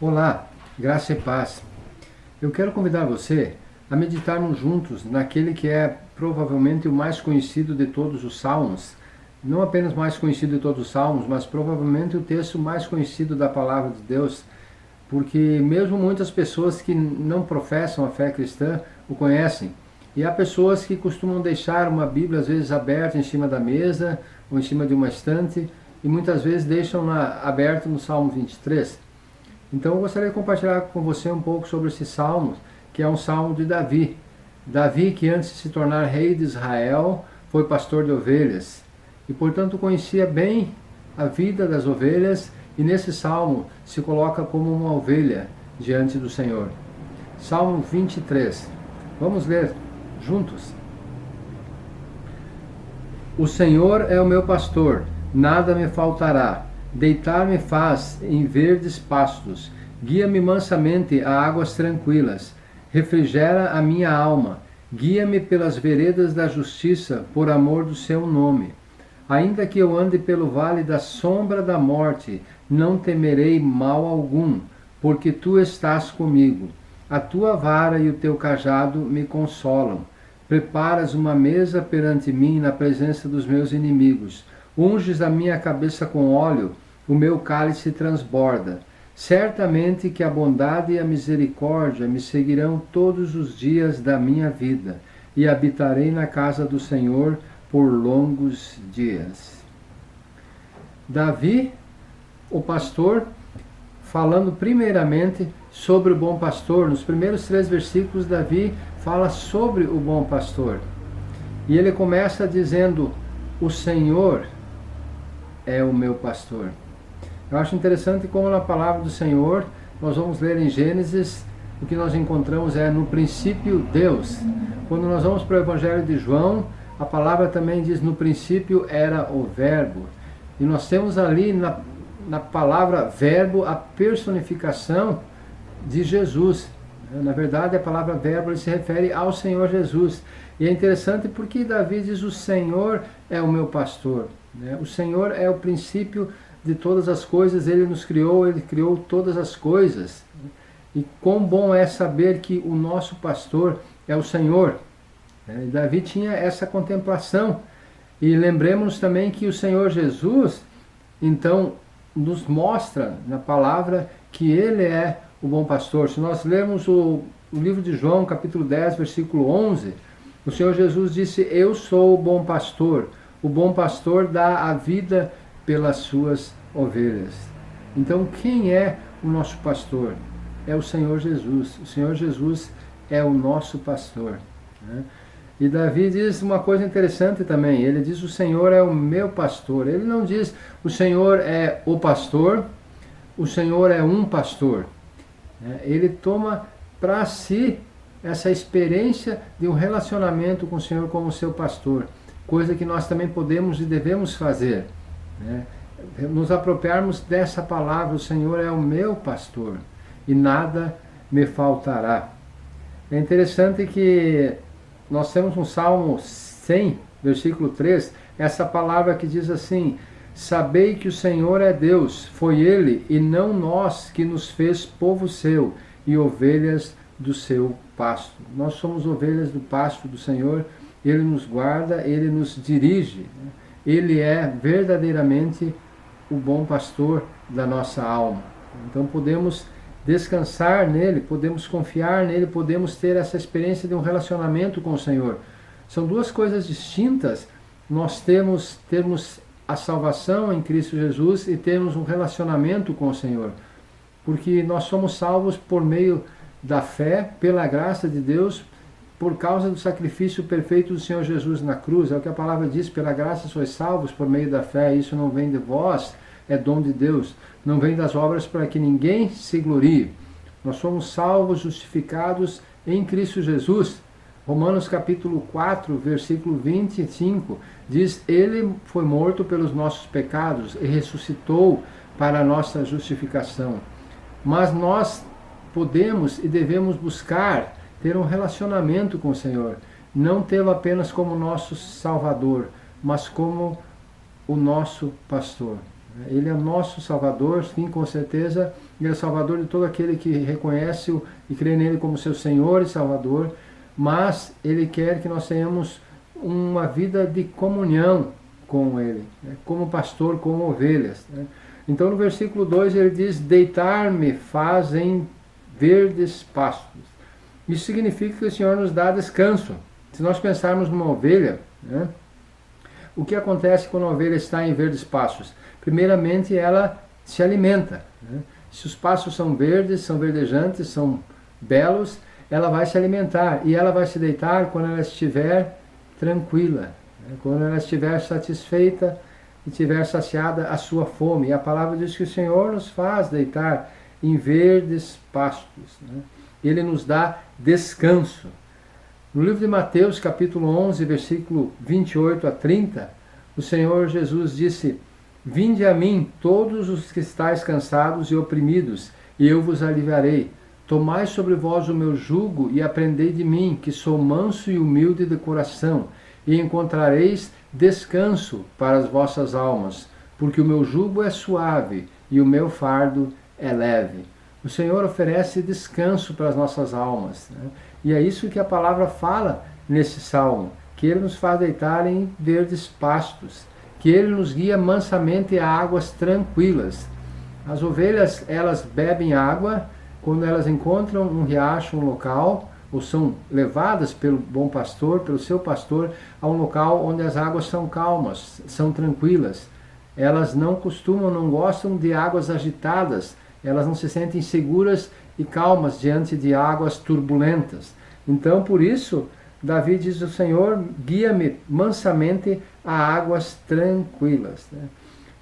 Olá, graça e paz. Eu quero convidar você a meditarmos juntos naquele que é provavelmente o mais conhecido de todos os salmos. Não apenas mais conhecido de todos os salmos, mas provavelmente o texto mais conhecido da palavra de Deus, porque mesmo muitas pessoas que não professam a fé cristã o conhecem. E há pessoas que costumam deixar uma Bíblia às vezes aberta em cima da mesa ou em cima de uma estante e muitas vezes deixam-na aberta no Salmo 23. Então eu gostaria de compartilhar com você um pouco sobre esse salmo, que é um salmo de Davi. Davi, que antes de se tornar rei de Israel, foi pastor de ovelhas e, portanto, conhecia bem a vida das ovelhas, e nesse salmo se coloca como uma ovelha diante do Senhor. Salmo 23. Vamos ler juntos. O Senhor é o meu pastor, nada me faltará. Deitar-me faz em verdes pastos, guia-me mansamente a águas tranquilas, refrigera a minha alma, guia-me pelas veredas da justiça, por amor do seu nome. Ainda que eu ande pelo vale da sombra da morte, não temerei mal algum, porque tu estás comigo. A tua vara e o teu cajado me consolam. Preparas uma mesa perante mim na presença dos meus inimigos. Unges a minha cabeça com óleo, o meu cálice transborda. Certamente que a bondade e a misericórdia me seguirão todos os dias da minha vida, e habitarei na casa do Senhor por longos dias. Davi, o pastor, falando primeiramente sobre o bom pastor. Nos primeiros 3 versículos, Davi fala sobre o bom pastor. E ele começa dizendo: o Senhor é o meu pastor. Eu acho interessante como na palavra do Senhor, nós vamos ler em Gênesis, o que nós encontramos é no princípio Deus. Quando nós vamos para o Evangelho de João, a palavra também diz: no princípio era o Verbo. E nós temos ali na palavra verbo a personificação de Jesus. Na verdade, a palavra verbo se refere ao Senhor Jesus. E é interessante porque Davi diz: o Senhor é o meu pastor. O Senhor é o princípio de todas as coisas, Ele nos criou, Ele criou todas as coisas. E quão bom é saber que o nosso pastor é o Senhor. Davi tinha essa contemplação. E lembremos também que o Senhor Jesus, então, nos mostra na palavra que Ele é o bom pastor. Se nós lermos o livro de João, capítulo 10, versículo 11, o Senhor Jesus disse: eu sou o bom pastor. O bom pastor dá a vida pelas suas ovelhas. Então, quem é o nosso pastor? É o Senhor Jesus. O Senhor Jesus é o nosso pastor. E Davi diz uma coisa interessante também. Ele diz: o Senhor é o meu pastor. Ele não diz: o Senhor é o pastor, o Senhor é um pastor. Ele toma para si essa experiência de um relacionamento com o Senhor como seu pastor, coisa que nós também podemos e devemos fazer, nos apropriarmos dessa palavra: o Senhor é o meu pastor e nada me faltará. É interessante que nós temos no Salmo 100, versículo 3, essa palavra que diz assim: sabei que o Senhor é Deus, foi Ele e não nós que nos fez povo seu e ovelhas do seu pasto. Nós somos ovelhas do pasto do Senhor. Ele nos guarda, Ele nos dirige. Ele é verdadeiramente o bom pastor da nossa alma. Então podemos descansar nele, podemos confiar nele, podemos ter essa experiência de um relacionamento com o Senhor. São duas coisas distintas. Nós termos a salvação em Cristo Jesus e termos um relacionamento com o Senhor. Porque nós somos salvos por meio da fé, pela graça de Deus, por causa do sacrifício perfeito do Senhor Jesus na cruz. É o que a palavra diz: pela graça sois salvos por meio da fé. Isso não vem de vós, é dom de Deus. Não vem das obras para que ninguém se glorie. Nós somos salvos, justificados em Cristo Jesus. Romanos capítulo 4, versículo 25, diz: Ele foi morto pelos nossos pecados e ressuscitou para a nossa justificação. Mas nós podemos e devemos buscar ter um relacionamento com o Senhor, não tê-lo apenas como nosso Salvador, mas como o nosso pastor. Ele é nosso Salvador, sim, com certeza. Ele é Salvador de todo aquele que reconhece-o e crê nele como seu Senhor e Salvador. Mas Ele quer que nós tenhamos uma vida de comunhão com Ele, né? Como pastor, como ovelhas, né? Então no versículo 2 ele diz: deitar-me fazem verdes pastos. Isso significa que o Senhor nos dá descanso. Se nós pensarmos numa ovelha, né, o que acontece quando a ovelha está em verdes pastos? Primeiramente, ela se alimenta, né? Se os pastos são verdes, são verdejantes, são belos, ela vai se alimentar e ela vai se deitar quando ela estiver tranquila, né? Quando ela estiver satisfeita e tiver saciada a sua fome. E a palavra diz que o Senhor nos faz deitar em verdes pastos, né? Ele nos dá descanso. No livro de Mateus, capítulo 11, versículo 28 a 30, o Senhor Jesus disse: vinde a mim todos os que estáis cansados e oprimidos, e eu vos aliviarei. Tomai sobre vós o meu jugo e aprendei de mim, que sou manso e humilde de coração, e encontrareis descanso para as vossas almas, porque o meu jugo é suave e o meu fardo é leve. O Senhor oferece descanso para as nossas almas, né? E é isso que a palavra fala nesse salmo, que Ele nos faz deitar em verdes pastos, que Ele nos guia mansamente a águas tranquilas. As ovelhas, elas bebem água quando elas encontram um riacho, um local, ou são levadas pelo bom pastor, pelo seu pastor, a um local onde as águas são calmas, são tranquilas. Elas não gostam de águas agitadas, elas não se sentem seguras e calmas diante de águas turbulentas. Então, por isso, Davi diz: o Senhor guia-me mansamente a águas tranquilas, né?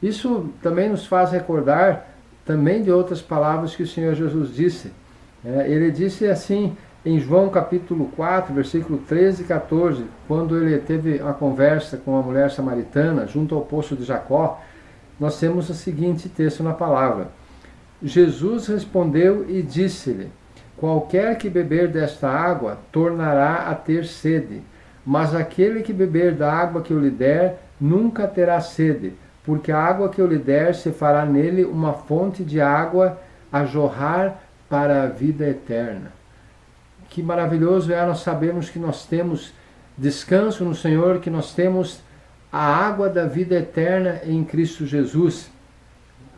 Isso também nos faz recordar também de outras palavras que o Senhor Jesus disse. Ele disse assim em João capítulo 4, versículo 13 e 14, quando ele teve a conversa com a mulher samaritana junto ao poço de Jacó. Nós temos o seguinte texto na palavra: Jesus respondeu e disse-lhe: qualquer que beber desta água tornará a ter sede, mas aquele que beber da água que eu lhe der nunca terá sede, porque a água que eu lhe der se fará nele uma fonte de água a jorrar para a vida eterna. Que maravilhoso é nós sabermos que nós temos descanso no Senhor, que nós temos a água da vida eterna em Cristo Jesus.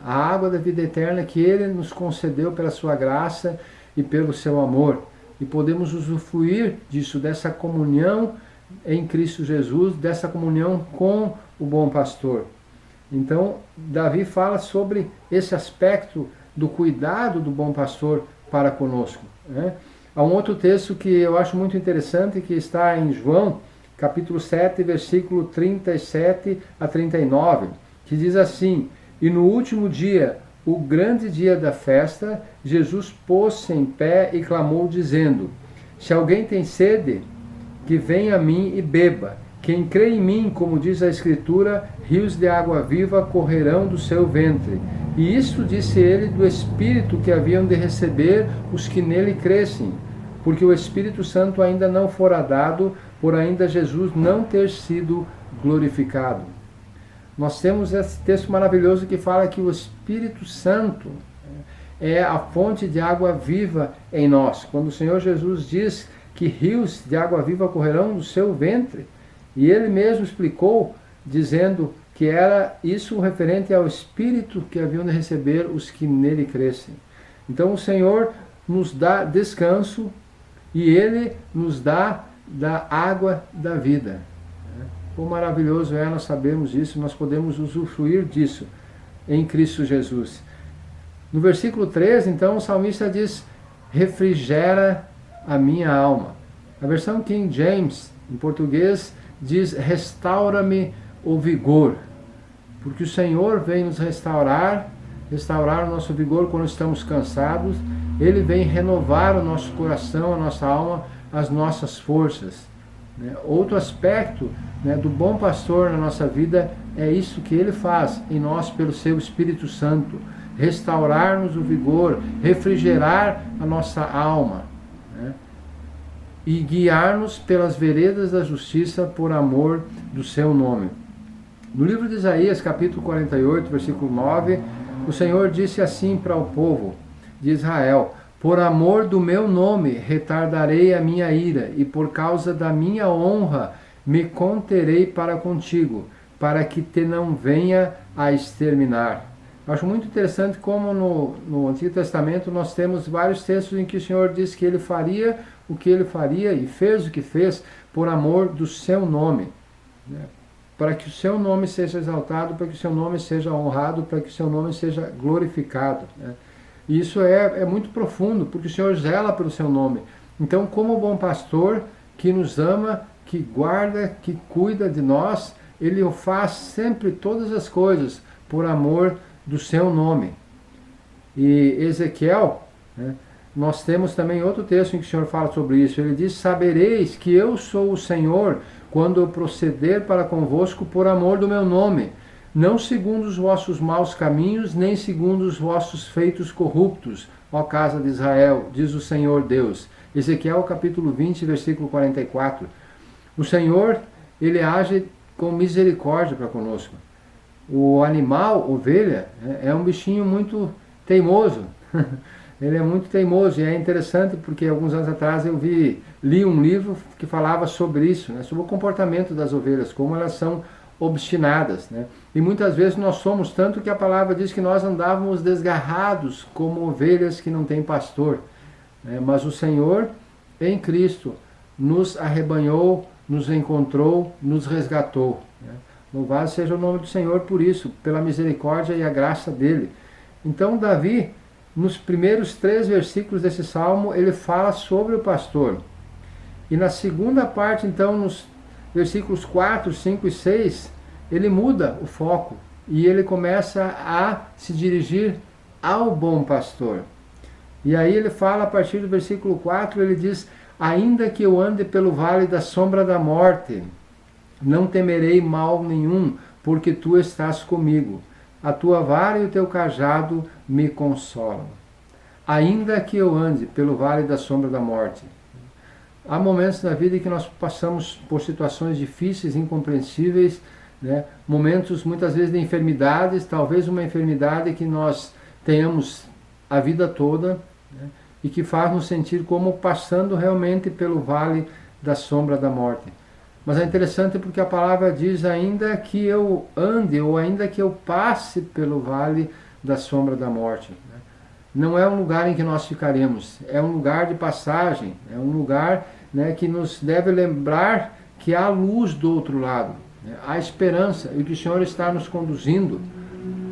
A água da vida eterna que Ele nos concedeu pela sua graça e pelo seu amor. E podemos usufruir disso, dessa comunhão em Cristo Jesus, dessa comunhão com o bom pastor. Então, Davi fala sobre esse aspecto do cuidado do bom pastor para conosco, né? Há um outro texto que eu acho muito interessante, que está em João, capítulo 7, versículo 37 a 39, que diz assim: e no último dia, o grande dia da festa, Jesus pôs-se em pé e clamou, dizendo: se alguém tem sede, que venha a mim e beba. Quem crê em mim, como diz a Escritura, rios de água viva correrão do seu ventre. E isto disse ele do Espírito que haviam de receber os que nele crescem, porque o Espírito Santo ainda não fora dado, por ainda Jesus não ter sido glorificado. Nós temos esse texto maravilhoso que fala que o Espírito Santo é a fonte de água viva em nós. Quando o Senhor Jesus diz que rios de água viva correrão do seu ventre, e Ele mesmo explicou, dizendo que era isso referente ao Espírito que haviam de receber os que nele crescem. Então o Senhor nos dá descanso e Ele nos dá da água da vida. Quão maravilhoso é nós sabermos isso, nós podemos usufruir disso em Cristo Jesus. No versículo 13, então, o salmista diz: refrigera a minha alma. A versão King James, em português, diz: restaura-me o vigor. Porque o Senhor vem nos restaurar o nosso vigor quando estamos cansados. Ele vem renovar o nosso coração, a nossa alma, as nossas forças. Outro aspecto, do bom pastor na nossa vida é isso que ele faz em nós pelo seu Espírito Santo: restaurar-nos o vigor, refrigerar a nossa alma, e guiar-nos pelas veredas da justiça por amor do seu nome. No livro de Isaías, capítulo 48, versículo 9, o Senhor disse assim para o povo de Israel: por amor do meu nome retardarei a minha ira, e por causa da minha honra me conterei para contigo, para que te não venha a exterminar. Acho muito interessante como no Antigo Testamento nós temos vários textos em que o Senhor diz que Ele faria o que Ele faria e fez o que fez por amor do seu nome, né? Para que o seu nome seja exaltado, para que o seu nome seja honrado, para que o seu nome seja glorificado, né? E isso é muito profundo, porque o Senhor zela pelo seu nome. Então, como bom pastor que nos ama, que guarda, que cuida de nós, Ele o faz sempre todas as coisas por amor do seu nome. E Ezequiel, né, nós temos também outro texto em que o Senhor fala sobre isso. Ele diz: sabereis que eu sou o Senhor quando eu proceder para convosco por amor do meu nome, não segundo os vossos maus caminhos, nem segundo os vossos feitos corruptos, ó casa de Israel, diz o Senhor Deus. Ezequiel capítulo 20, versículo 44. O Senhor, Ele age com misericórdia para conosco. O animal, ovelha, é um bichinho muito teimoso. Ele é muito teimoso e é interessante porque alguns anos atrás eu li um livro que falava sobre isso, né, sobre o comportamento das ovelhas, como elas são obstinadas, né? E muitas vezes nós somos, tanto que a palavra diz que nós andávamos desgarrados como ovelhas que não têm pastor, né? Mas o Senhor em Cristo nos arrebanhou, nos encontrou, nos resgatou, né? Louvado seja o nome do Senhor por isso, pela misericórdia e a graça dele. Então Davi, nos primeiros 3 versículos desse salmo, ele fala sobre o pastor. E na segunda parte, então, nos versículos 4, 5 e 6, ele muda o foco e ele começa a se dirigir ao bom pastor. E aí ele fala a partir do versículo 4, ele diz: ainda que eu ande pelo vale da sombra da morte, não temerei mal nenhum, porque tu estás comigo. A tua vara e o teu cajado me consolam. Ainda que eu ande pelo vale da sombra da morte. Há momentos na vida em que nós passamos por situações difíceis, incompreensíveis, né? Momentos muitas vezes de enfermidades, talvez uma enfermidade que nós tenhamos a vida toda, né? E que faz nos sentir como passando realmente pelo vale da sombra da morte. Mas é interessante porque a palavra diz: ainda que eu ande, ou ainda que eu passe pelo vale da sombra da morte. Não é um lugar em que nós ficaremos, é um lugar de passagem, é um lugar, né, que nos deve lembrar que há luz do outro lado, né, há esperança, e que o Senhor está nos conduzindo,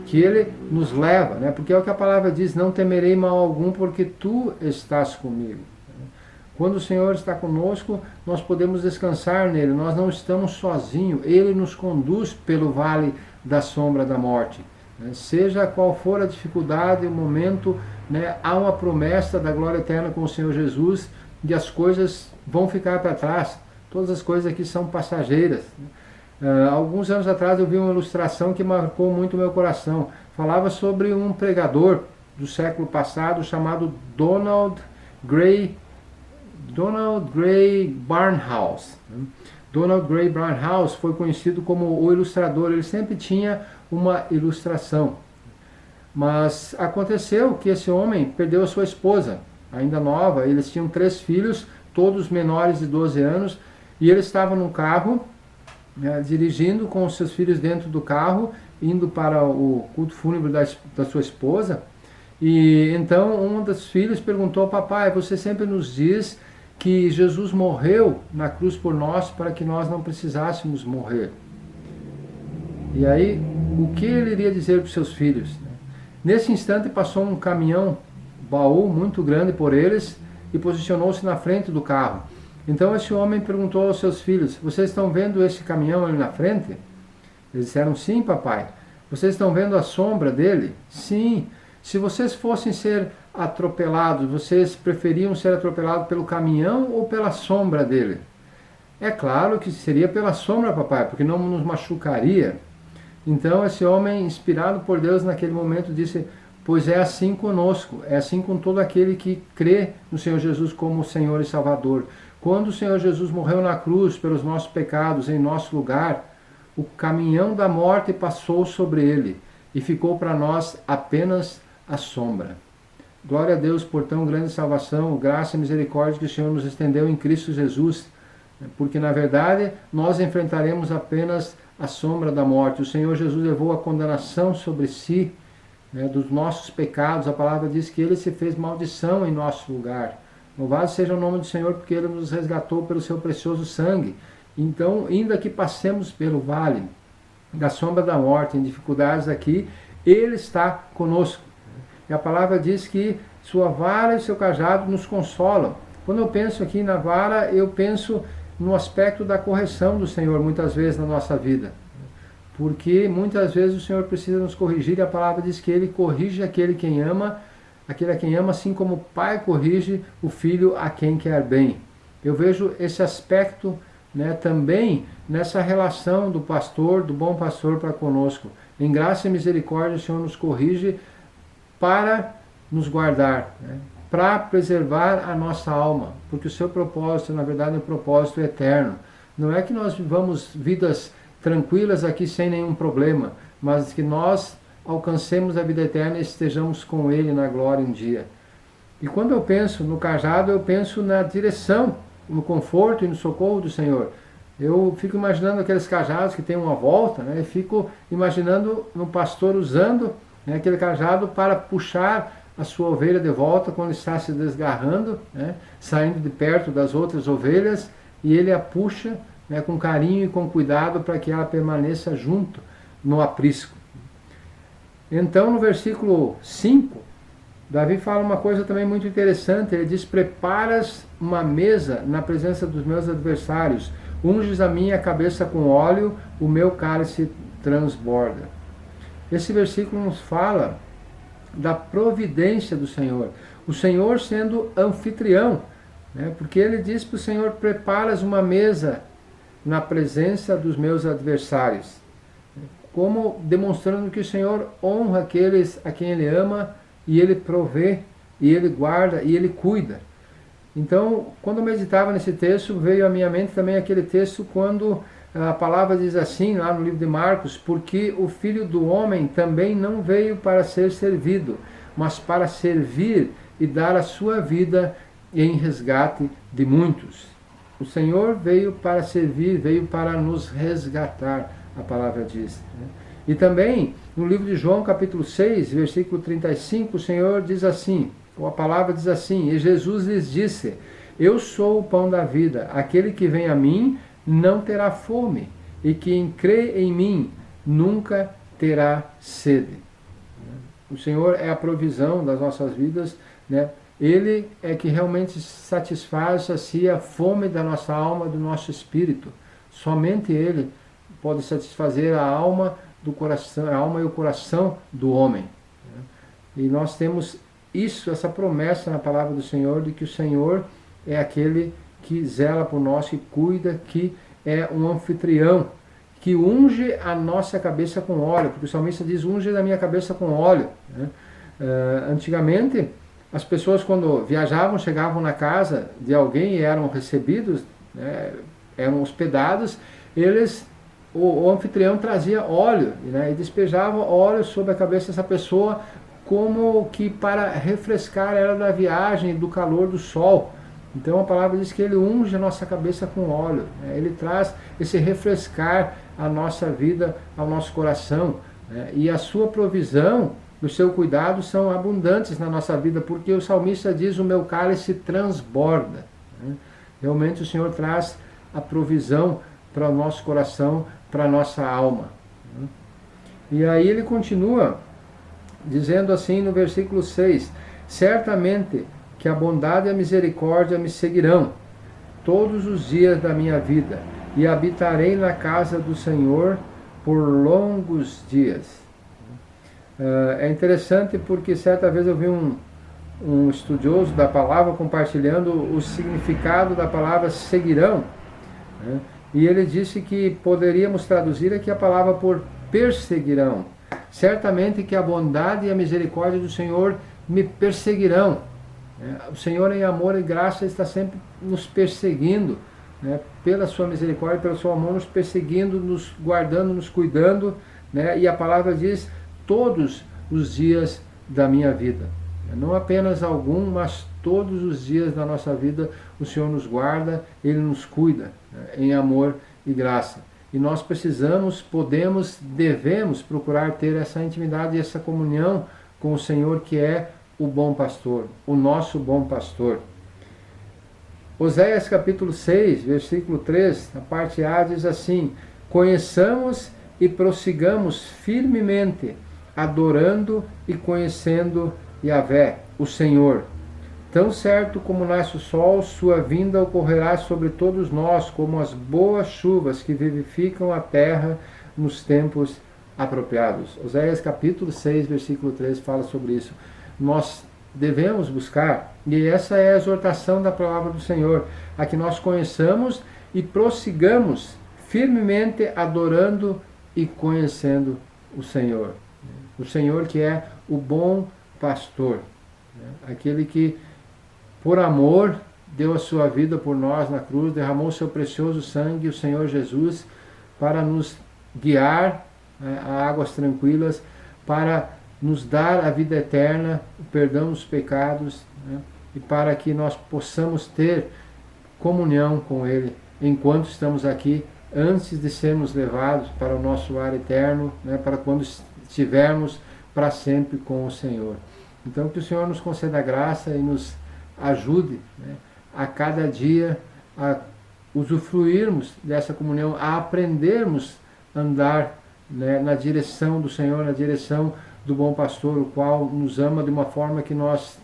que Ele nos leva, né, porque é o que a palavra diz: não temerei mal algum, porque tu estás comigo. Quando o Senhor está conosco, nós podemos descansar nele, nós não estamos sozinhos, Ele nos conduz pelo vale da sombra da morte. Seja qual for a dificuldade, o momento, né, há uma promessa da glória eterna com o Senhor Jesus, e as coisas vão ficar para trás. Todas as coisas aqui são passageiras. Alguns anos atrás eu vi uma ilustração que marcou muito o meu coração. Falava sobre um pregador do século passado chamado Donald Grey Barnhouse. Donald Grey Barnhouse foi conhecido como o ilustrador. Ele sempre tinha uma ilustração. Mas aconteceu que esse homem perdeu a sua esposa, ainda nova. Eles tinham 3 filhos, todos menores de 12 anos, e ele estava num carro, né, dirigindo com os seus filhos dentro do carro, indo para o culto fúnebre da sua esposa. E então um dos filhos perguntou: papai, você sempre nos diz que Jesus morreu na cruz por nós para que nós não precisássemos morrer. E aí, o que ele iria dizer para os seus filhos? Nesse instante passou um caminhão, baú muito grande por eles, e posicionou-se na frente do carro. Então esse homem perguntou aos seus filhos: vocês estão vendo esse caminhão ali na frente? Eles disseram: sim, papai. Vocês estão vendo a sombra dele? Sim. Se vocês fossem ser atropelados, vocês preferiam ser atropelados pelo caminhão ou pela sombra dele? É claro que seria pela sombra, papai, porque não nos machucaria. Então esse homem, inspirado por Deus naquele momento, disse: pois é assim conosco, é assim com todo aquele que crê no Senhor Jesus como Senhor e Salvador. Quando o Senhor Jesus morreu na cruz pelos nossos pecados em nosso lugar, o caminhão da morte passou sobre ele, e ficou para nós apenas a sombra. Glória a Deus por tão grande salvação, graça e misericórdia que o Senhor nos estendeu em Cristo Jesus, porque na verdade nós enfrentaremos apenas a sombra da morte. O Senhor Jesus levou a condenação sobre si, dos nossos pecados. A palavra diz que Ele se fez maldição em nosso lugar. Louvado seja o nome do Senhor, porque Ele nos resgatou pelo seu precioso sangue. Então, ainda que passemos pelo vale da sombra da morte, em dificuldades aqui, Ele está conosco. E a palavra diz que sua vara e seu cajado nos consolam. Quando eu penso aqui na vara, eu penso no aspecto da correção do Senhor, muitas vezes na nossa vida. Porque muitas vezes o Senhor precisa nos corrigir, e a palavra diz que Ele corrige aquele quem ama, aquele a quem ama, assim como o Pai corrige o Filho a quem quer bem. Eu vejo esse aspecto, também nessa relação do pastor, do bom pastor para conosco. Em graça e misericórdia o Senhor nos corrige para nos guardar, para preservar a nossa alma, porque o seu propósito, na verdade, é um propósito eterno. Não é que nós vivamos vidas tranquilas aqui sem nenhum problema, mas que nós alcancemos a vida eterna e estejamos com Ele na glória um dia. E quando eu penso no cajado, eu penso na direção, no conforto e no socorro do Senhor. Eu fico imaginando aqueles cajados que tem uma volta, e fico imaginando um pastor usando aquele cajado para puxar a sua ovelha de volta quando está se desgarrando, saindo de perto das outras ovelhas, e ele a puxa com carinho e com cuidado para que ela permaneça junto no aprisco. Então, no versículo 5, Davi fala uma coisa também muito interessante. Ele diz: preparas uma mesa na presença dos meus adversários, unges a minha cabeça com óleo, o meu cálice transborda. Esse versículo nos fala da providência do Senhor. O Senhor sendo anfitrião, porque Ele diz para o Senhor: preparas uma mesa na presença dos meus adversários. Como demonstrando que o Senhor honra aqueles a quem Ele ama, e Ele provê, e Ele guarda, e Ele cuida. Então, quando eu meditava nesse texto, veio à minha mente também aquele texto quando a palavra diz assim, lá no livro de Marcos: porque o Filho do Homem também não veio para ser servido, mas para servir e dar a sua vida em resgate de muitos. O Senhor veio para servir, veio para nos resgatar, a palavra diz. E também, no livro de João, capítulo 6, versículo 35, o Senhor diz assim, ou a palavra diz assim: e Jesus lhes disse: eu sou o pão da vida, aquele que vem a mim não terá fome, e quem crê em mim nunca terá sede. O Senhor é a provisão das nossas vidas, Ele é que realmente satisfaz, sacia a fome da nossa alma, do nosso espírito. Somente Ele pode satisfazer a alma do coração, a alma e o coração do homem. E nós temos isso, essa promessa na palavra do Senhor, de que o Senhor é aquele que zela por nós, que cuida, que é um anfitrião, que unge a nossa cabeça com óleo, porque o salmista diz: unge a minha cabeça com óleo. Antigamente, as pessoas, quando viajavam, chegavam na casa de alguém e eram recebidos, eram hospedados, o anfitrião trazia óleo, e despejava óleo sobre a cabeça dessa pessoa, como que para refrescar ela da viagem, do calor do sol. Então a palavra diz que Ele unge a nossa cabeça com óleo, Ele traz esse refrescar à nossa vida, ao nosso coração, e a sua provisão, o seu cuidado são abundantes na nossa vida, porque o salmista diz: o meu cálice transborda. Realmente o Senhor traz a provisão para o nosso coração, para a nossa alma. E aí ele continua dizendo assim no versículo 6: certamente que a bondade e a misericórdia me seguirão todos os dias da minha vida, e habitarei na casa do Senhor por longos dias. É interessante porque certa vez eu vi um estudioso da palavra compartilhando o significado da palavra seguirão, e ele disse que poderíamos traduzir aqui a palavra por perseguirão. Certamente que a bondade e a misericórdia do Senhor me perseguirão. O Senhor, em amor e graça, está sempre nos perseguindo, né, pela sua misericórdia, pela sua mão, nos perseguindo, nos guardando, nos cuidando, né, e a palavra diz, todos os dias da minha vida. Não apenas algum, mas todos os dias da nossa vida o Senhor nos guarda, Ele nos cuida, né, em amor e graça. E nós precisamos, podemos, devemos procurar ter essa intimidade e essa comunhão com o Senhor, que é o bom pastor, o nosso bom pastor. Oséias capítulo 6, versículo 3, a parte A diz assim: conheçamos e prossigamos firmemente, adorando e conhecendo Yahvé, o Senhor. Tão certo como nasce o sol, sua vinda ocorrerá sobre todos nós, como as boas chuvas que vivificam a terra nos tempos apropriados. Oséias capítulo 6, versículo 3 fala sobre isso. Nós devemos buscar, e essa é a exortação da palavra do Senhor, a que nós conheçamos e prossigamos firmemente adorando e conhecendo o Senhor. O Senhor que é o bom pastor, aquele que por amor deu a sua vida por nós na cruz, derramou o seu precioso sangue, o Senhor Jesus, para nos guiar, né, a águas tranquilas, para nos dar a vida eterna, o perdão dos pecados, né, e para que nós possamos ter comunhão com Ele enquanto estamos aqui, antes de sermos levados para o nosso lar eterno, né, para quando estivermos para sempre com o Senhor. Então que o Senhor nos conceda graça e nos ajude, né, a cada dia a usufruirmos dessa comunhão, a aprendermos a andar, né, na direção do Senhor, na direção do bom pastor, o qual nos ama de uma forma que nós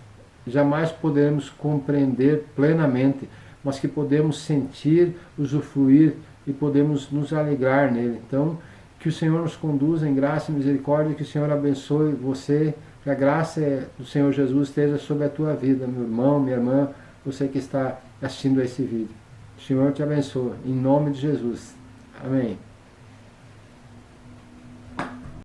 jamais poderemos compreender plenamente, mas que podemos sentir, usufruir e podemos nos alegrar nele. Então, que o Senhor nos conduza em graça e misericórdia, que o Senhor abençoe você, que a graça do Senhor Jesus esteja sobre a tua vida, meu irmão, minha irmã, você que está assistindo a esse vídeo. O Senhor te abençoe, em nome de Jesus. Amém.